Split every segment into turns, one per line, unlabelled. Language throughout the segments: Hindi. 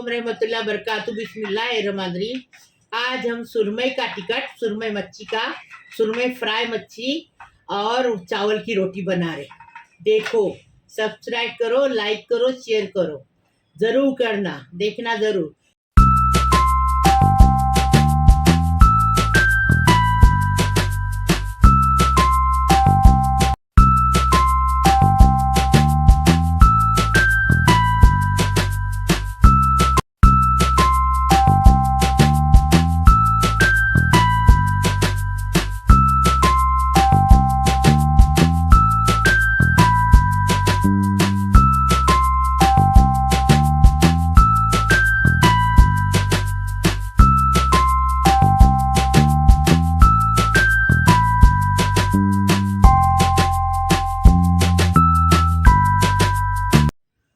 वालेकुम रहमतुल्लाह बरकातहू बिस्मिल्लाहिर्रहमानिर्रहीम। आज हम सुरमई का टिकट, सुरमई मच्छी का, सुरमई फ्राई मच्छी और चावल की रोटी बना रहे। देखो, सब्सक्राइब करो, लाइक करो, शेयर करो, ज़रूर करना, देखना ज़रूर।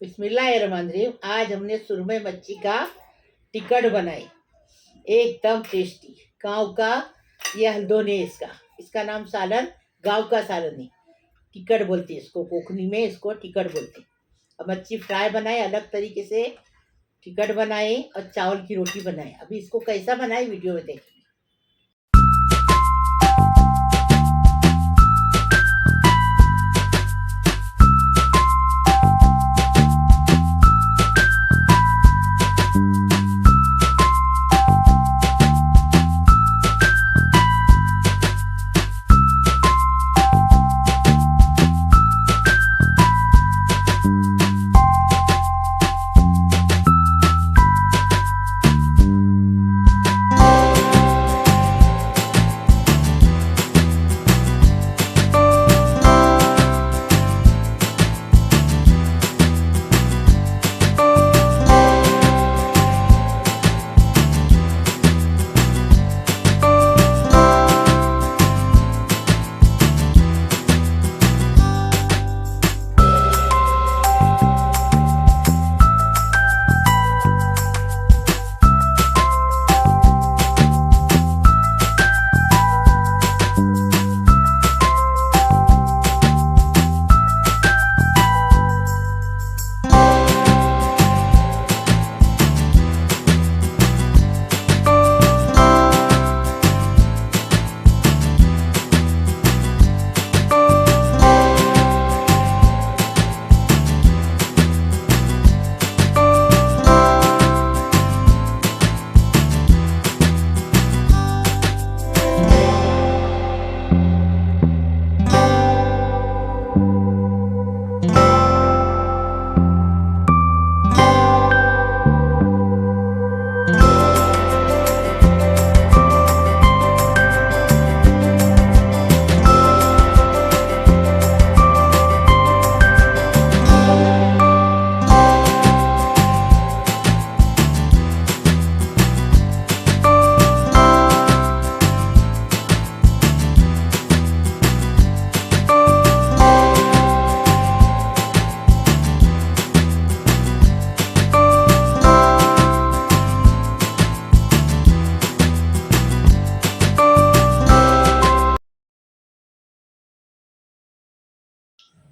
बिस्मिल्लाहिर्रहमानिर्रहीम। आज हमने सुरमई मच्छी का टिकट बनाई, एकदम टेस्टी। गाँव का ये हल्दोनी है इसका नाम सालन, गाँव का सालन है। टिकट बोलते हैं इसको, कोकनी में इसको टिकट बोलते हैं। अब मच्छी फ्राई बनाए अलग तरीके से, टिकट बनाए और चावल की रोटी बनाए। अभी इसको कैसा बनाए वीडियो में देखिए।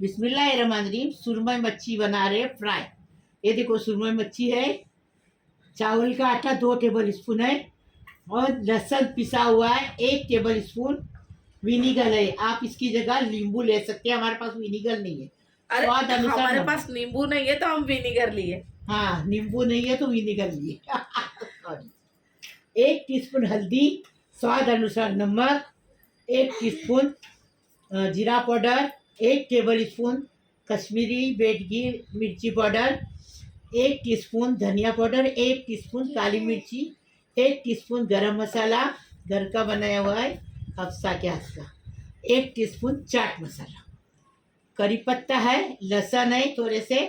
बिस्मिल्लाहिर्रहमानिर्रहीम। सुरमई मच्छी बना रहे फ्राई। ये देखो सुरमई मच्छी है, चावल का आटा 2 टेबल स्पून है और लहसुन पिसा हुआ है 1 टेबल स्पून। विनीगर है, आप इसकी जगह नींबू ले सकते हैं, हमारे पास विनीगर नहीं है।
अरे
स्वाद अनुसार
हमारे पास नींबू नहीं है तो हम विनीगर लिए।
हाँ, नींबू नहीं है तो विनीगर लिए। सॉरी। 1 टीस्पून हल्दी, स्वाद अनुसार नमक, 1 टीस्पून जीरा powder, 1 table spoon Kashmiri Byadgi मिर्ची पाउडर, 1 टीस्पून धनिया पाउडर, 1 टीस्पून काली मिर्ची, 1 टीस्पून गरम मसाला घर का बनाया हुआ है हफ्सा के हाथ का, 1 टीस्पून चाट मसाला, करी पत्ता है, लहसुन है थोड़े से,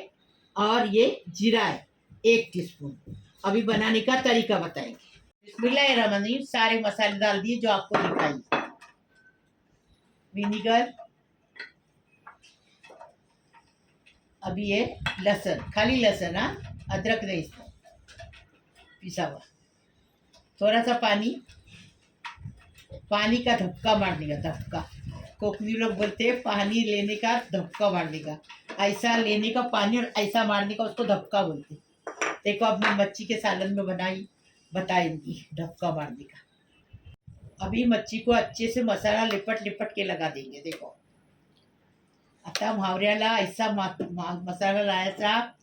और ये जीरा है 1 टीस्पून। अभी बनाने का तरीका बताएंगे। बिस्मिल्लाहिर्रहमानिर्रहीम। सारे मसाले डाल दिए जो आपको दिखाई। विनीगर, अभी ये लहसुन, खाली लहसुन, अदरक नहीं इसमें पिसा हुआ, थोड़ा सा पानी, पानी का धक्का मारने का, धक्का कोकनी लोग बोलते हैं पानी लेने का धक्का मारने का, ऐसा लेने का पानी और ऐसा मारने का उसको धक्का बोलते हैं। देखो अब मैं मच्छी के सालन में बताएंगी ढक्का मारने का। अभी मच्छी को अच्छे से मसाला लिपट लिपट के लगा देंगे। देखो आता म्हावऱ्याला ऐसा मसाला लावायचा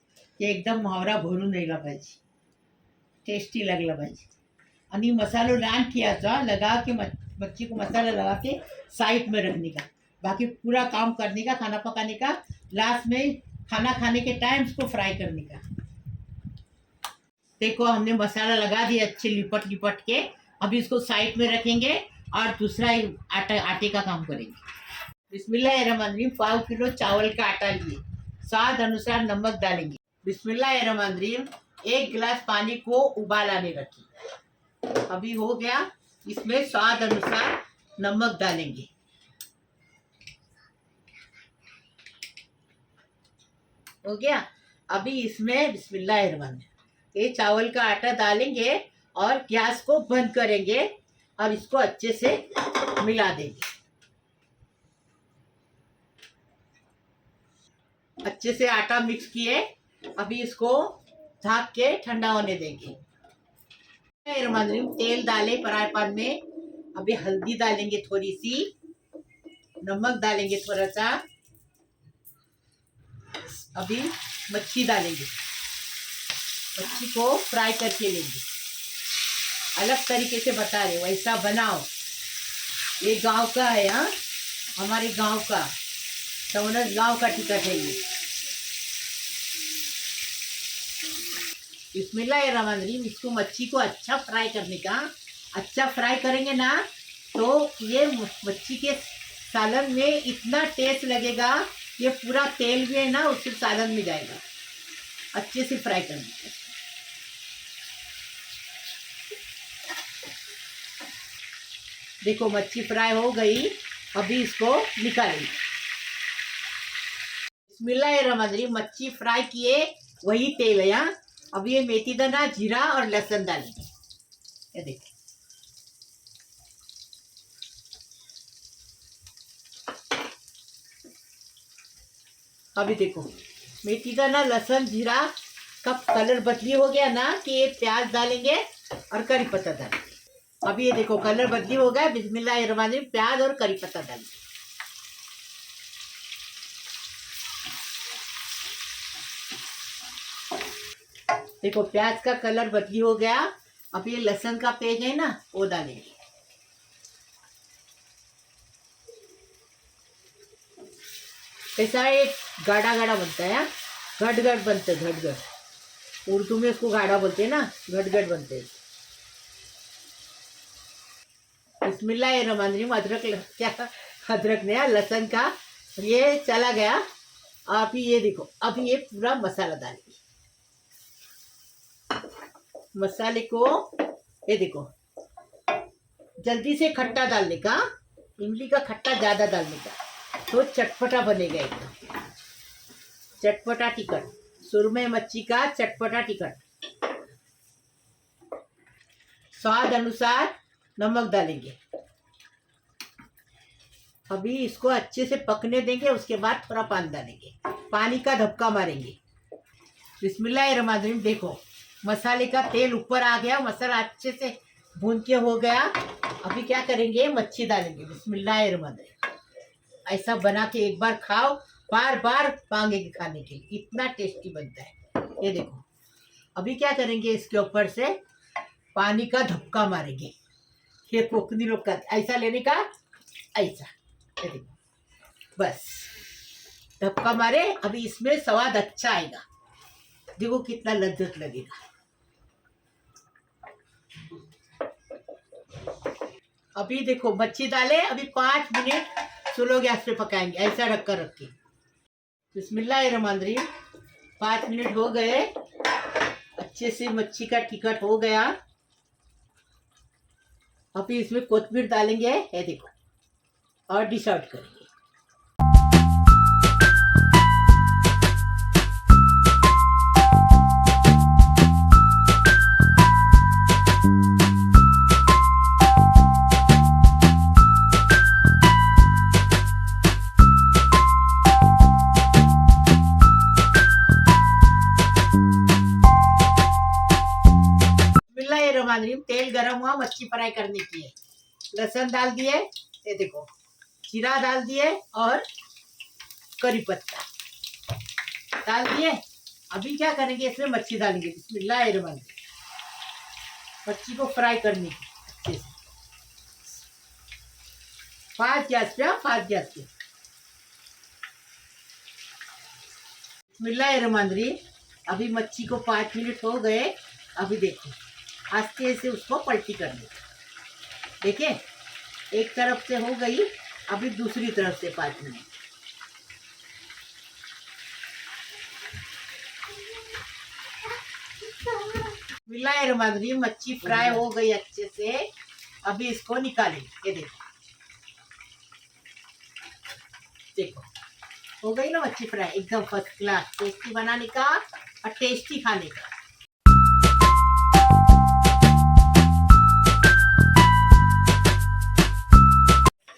की एकदम म्हावरा भरून यायला पाहिजे, टेस्टी लगला पाहिजे। आणि मसालो डाल किया लगा के मच्छी को मसाला लगा के साइड में रखने का, बाकी पूरा काम करने का, खाना पकाने का, लास्ट में खाना खाने के टाइम इसको फ्राई करने का। देखो हमने मसाला लगा दिया अच्छे लिपट लिपट के। अभी इसको साइड में रखेंगे और दूसरा आटे का काम करेंगे। बिस्मिल्लाहिर्रहमानिर्रहीम। 5 किलो चावल का आटा लिए, स्वाद अनुसार नमक डालेंगे। बिस्मिल्लाहिर्रहमानिर्रहीम। 1 गिलास पानी को उबाल आने रखिए। अभी हो गया, इसमें स्वाद अनुसार नमक डालेंगे। हो गया। अभी इसमें बिस्मिल्लाहिर्रहमानिर्रहीम ये चावल का आटा डालेंगे और गैस को बंद करेंगे और इसको अच्छे से मिला देंगे। अच्छे से आटा मिक्स किए। अभी इसको ढक के ठंडा होने देंगे। तेल डालें फ्राई पैन में। अभी हल्दी डालेंगे थोड़ी सी, नमक डालेंगे थोड़ा सा। अभी मच्छी डालेंगे, मच्छी को फ्राई करके लेंगे। अलग तरीके से बता रहे, वैसा बनाओ। ये गांव का है, हाँ हमारे गांव का सवनस गांव का टिकट है ये। बिस्मिल्लाहिर्रहमानिर्रहीम। इसको मच्छी को अच्छा फ्राई करने का। अच्छा फ्राई करेंगे ना तो ये मच्छी के सालन में इतना टेस्ट लगेगा, ये पूरा तेल भी है ना उससे सालन में जाएगा। अच्छे से फ्राई करना है। देखो मच्छी फ्राई हो गई। अभी इसको निकालेंगे। बिस्मिल्लाहिर्रहमानिर्रहीम। मच्छी फ्राई किए वही तेल है यहाँ। अब ये मेथी दाना, जीरा और लहसुन डालेंगे। ये देखो अभी देखो मेथी दाना, लहसुन, जीरा का कलर बदली हो गया ना कि ये प्याज डालेंगे और करी पत्ता डालेंगे। अभी ये देखो कलर बदली हो गया। बिस्मिल्लाहिर्रहमानिर्रहीम। प्याज और करी पत्ता डालेंगे। देखो प्याज का कलर बदली हो गया। अब ये लहसुन का पेज है ना वो डालेंगे। कैसा एक गाढ़ा गाढ़ा बनता है, घट बनते, घट। उर्दू में उसको गाढ़ा बोलते हैं ना, घट बनते हैं। बिस्मिल्लाहिर्रहमानिर्रहीम। अदरक नया लहसुन का ये चला गया। अभी ये देखो, अभी ये पूरा मसाला डालेंगे। मसाले को ये देखो जल्दी से खट्टा डालने का, इमली का खट्टा ज़्यादा डालने का, तो चटपटा बनेगा एकदम चटपटा टिकट। सुरमई मच्छी का चटपटा टिकट। स्वाद अनुसार नमक डालेंगे। अभी इसको अच्छे से पकने देंगे। उसके बाद थोड़ा पानी डालेंगे, पानी का धक्का मारेंगे। बिस्मिल्लाहिर्रहमानिर्रहीम। देखो मसाले का तेल ऊपर आ गया, मसाला अच्छे से भून के हो गया। अभी क्या करेंगे, मच्छी डालेंगे। बिस्मिल्लाहिर्रहमानिर्रहीम। ऐसा बना के एक बार खाओ, बार बार मांगेंगे खाने के लिए, इतना टेस्टी बनता है। ये देखो अभी क्या करेंगे, इसके ऊपर से पानी का धक्का मारेंगे। ये कोकनी लोग का ऐसा लेने का, ऐसा ये देखो बस धक्का मारे। अभी इसमें स्वाद अच्छा आएगा। देखो कितना लज्जत लगेगा। अभी देखो मच्छी डाले। अभी 5 मिनट स्लो गैस पे पकाएंगे, ऐसा रख के। बिस्मिल्लाहिर्रहमानिर्रहीम। 5 मिनट हो गए। अच्छे से मच्छी का टिकट हो गया। अभी इसमें कोथिमीर डालेंगे, ये देखो, और डिश आउट करेंगे। रहीम, तेल गरम हुआ, मच्छी फ्राई करने की है। लहसुन डाल दिए, ये देखो, जीरा डाल दिए और करी पत्ता डाल दिए। अभी क्या करेंगे, इसमें मच्छी डालेंगे। बिस्मिल्लाहिर्रहमानिर्रहीम। मच्छी को फ्राई करने की अच्छे से, फास्ट गैस पे, फास्ट गैस पे। बिस्मिल्लाहिर्रहमानिर्रहीम। अभी मच्छी को 5 मिनट हो गए। अभी देखो, आस्ते से उसको पलटी करनी। देखिए, एक तरफ से हो गई, अभी दूसरी तरफ से 5 मिनट। बिस्मिल्लाहिर्रहमानिर्रहीम। मच्छी फ्राई हो गई अच्छे से। अभी इसको निकालेंगे। ये देखो, देखो हो गई ना मच्छी फ्राई, एकदम फर्स्ट क्लास, टेस्टी बनाने का और टेस्टी खाने का।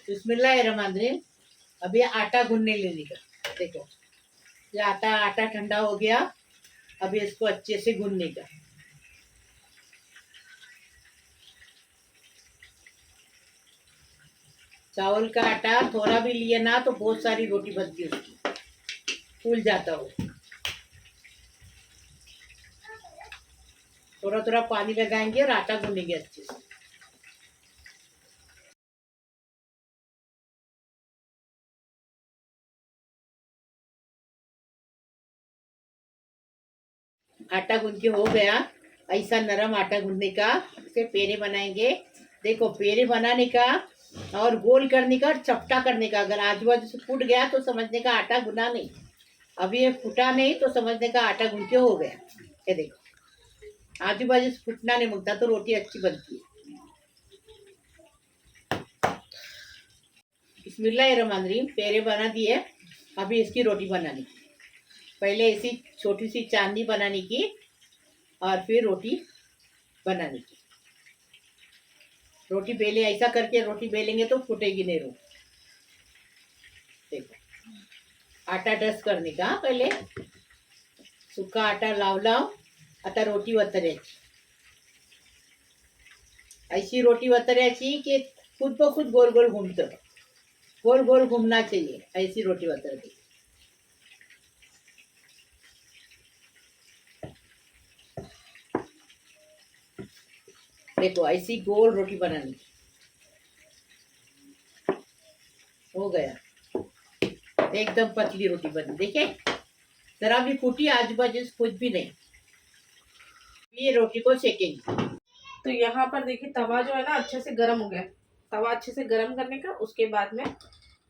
बिस्मिल्लाहिर्रहमानिर्रहीम। अभी आटा गूंदने लेने का। देखो, ये आटा ठंडा हो गया। अभी इसको अच्छे से गूंदने का। चावल का आटा थोड़ा भी लिए ना तो बहुत सारी रोटी बनती है उसकी, फूल जाता हो। थोड़ा थोड़ा पानी लगाएंगे और आटा गूंदेंगे अच्छे से। आटा गूंद के हो गया। ऐसा नरम आटा गूंदने का, इसे पेड़े बनाएंगे। देखो, पेड़े बनाने का और गोल करने का और चपटा करने का। अगर आजू बाजू से फूट गया तो समझने का आटा गुना नहीं। अभी ये फूटा नहीं तो समझने का आटा गूंद के हो गया। ये देखो, आजू बाजू से फूटना नहीं मिलता तो रोटी अच्छी बनती है। बिस्मिल्लाहिर्रहमानिर्रहीम। पेड़े बना दिए। अभी इसकी रोटी बनानी। पहले ऐसी छोटी सी चांदी बनाने की और फिर रोटी बनाने की। रोटी बेले, ऐसा करके रोटी बेलेंगे तो फूटेगी नहीं रोटी। देखो, आटा डस्ट करने का पहले, सुका आटा लाव आता रोटी वतरायची। ऐसी रोटी वतरायची की खुद ब खुद गोल गोल घूमतं, गोल गोल घूमना चाहिए। ऐसी रोटी वतरती। देखो, ऐसी गोल रोटी बनानी। हो गया, एकदम पतली रोटी बनी। देखिए, जरा भी फूटी आजू बाजू से कुछ भी नहीं। ये रोटी को सेकेंगे।
तो यहाँ पर देखिए, तवा जो है ना अच्छे से गर्म हो गया। तवा अच्छे से गर्म करने का, उसके बाद में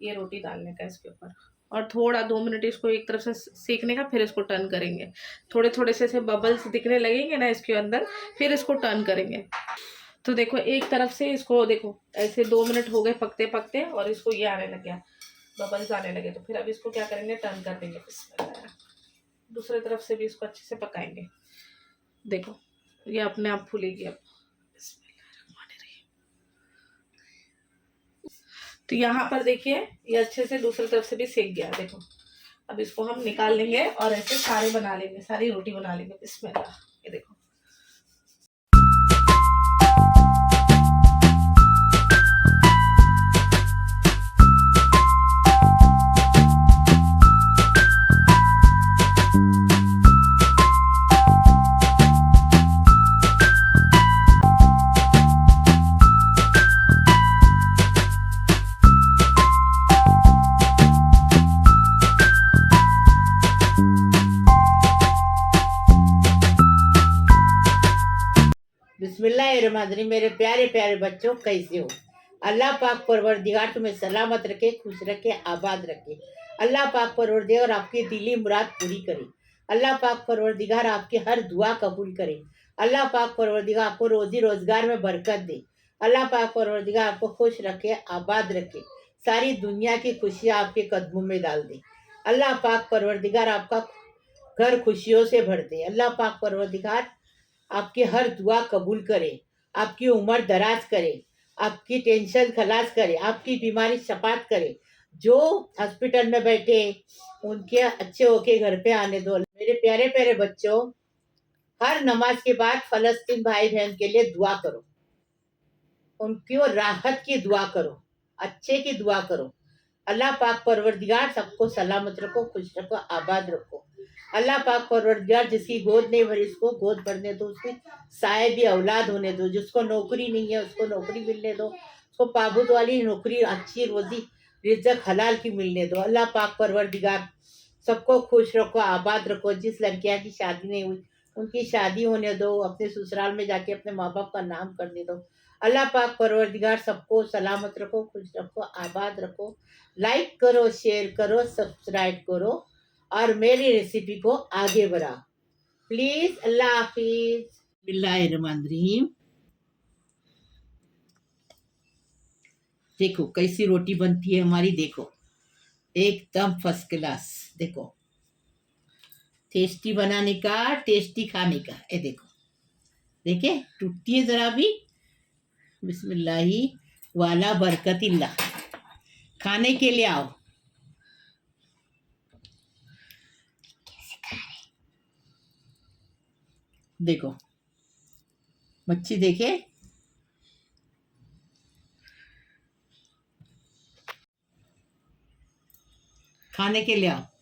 ये रोटी डालने का इसके ऊपर, और थोड़ा 2 मिनट इसको एक तरफ से सेकने का, फिर इसको टर्न करेंगे। थोड़े थोड़े से बबल्स दिखने लगेंगे ना इसके अंदर, फिर इसको टर्न करेंगे। तो देखो, एक तरफ से इसको देखो ऐसे 2 मिनट हो गए पकते पकते, और इसको ये आने लग गया, बबल्स आने लगे। तो फिर अब इसको क्या करेंगे, टर्न कर देंगे। दूसरे तरफ से भी इसको अच्छे से पकाएंगे। देखो, ये अपने आप फूलेगी अब। तो यहाँ पर देखिए, ये अच्छे से दूसरी तरफ से भी सेक गया। देखो, अब इसको हम निकाल लेंगे और ऐसे सारे बना लेंगे, सारी रोटी बना लेंगे। बिस्मिल्लाह। ये देखो,
बिस्मिल्लाहिर्रहमानिर्रहीम। मेरे प्यारे प्यारे बच्चों, कैसे हो? अल्लाह पाक परवरदिगार तुम्हें सलामत रखे, खुश रखे, आबाद रखे। अल्लाह पाक परवरदिगार आपकी दिली मुराद पूरी करे। अल्लाह पाक परवरदिगार आपकी हर दुआ कबूल करे। अल्लाह पाक परवरदिगार आपको रोजी रोजगार में बरकत दे। अल्लाह पाक परवरदिगार आपको खुश रखे, आबाद रखे। सारी दुनिया की खुशियाँ आपके कदमों में डाल दे। अल्लाह पाक परवरदिगार आपका घर खुशियों से भर दे। अल्लाह पाक परवरदिगार आपकी हर दुआ कबूल करे, आपकी उम्र दराज करे, आपकी टेंशन खलास करे, आपकी बीमारी शफात करे। जो हॉस्पिटल में बैठे उनके अच्छे होके घर पे आने दो। मेरे प्यारे प्यारे बच्चों, हर नमाज के बाद फलस्तीन भाई बहन के लिए दुआ करो, उनकी राहत की दुआ करो, अच्छे की दुआ करो। अल्लाह पाक परवरदिगार सबको सलामत रखो, खुश रखो, आबाद रखो। अल्लाह पाक परवरदिगार जिसकी गोद नहीं भरी उसको गोद भरने दो, उसकी शायद औलाद होने दो, जिसको नौकरी नहीं है उसको नौकरी मिलने दो, उसको पाबूत वाली नौकरी, अच्छी रोजी रिज्जक हलाल की मिलने दो। अल्लाह पाक परवरदिगार सबको खुश रखो, आबाद रखो। जिस लड़कियां की शादी नहीं हुई उनकी शादी होने दो, अपने ससुराल में जाके अपने माँ बाप का नाम करने दो। अल्लाह पाक परवरदिगार सबको सलामत रखो, खुश रखो, आबाद रखो। लाइक करो, शेयर करो, सब्सक्राइब करो और मेरी रेसिपी को आगे बढ़ाओ प्लीज। अल्लाह हाफिज। बिस्मिल्लाहिर्रहमानिर्रहीम। देखो कैसी रोटी बनती है हमारी, देखो एकदम फर्स्ट क्लास। देखो टेस्टी बनाने का, टेस्टी खाने का। ये देखो, देखे टूटती है जरा भी। बिस्मिल्लाही वाला बरकतिल्ला। खाने के लिए आओ। देखो मच्छी, देखे खाने के लिए आओ।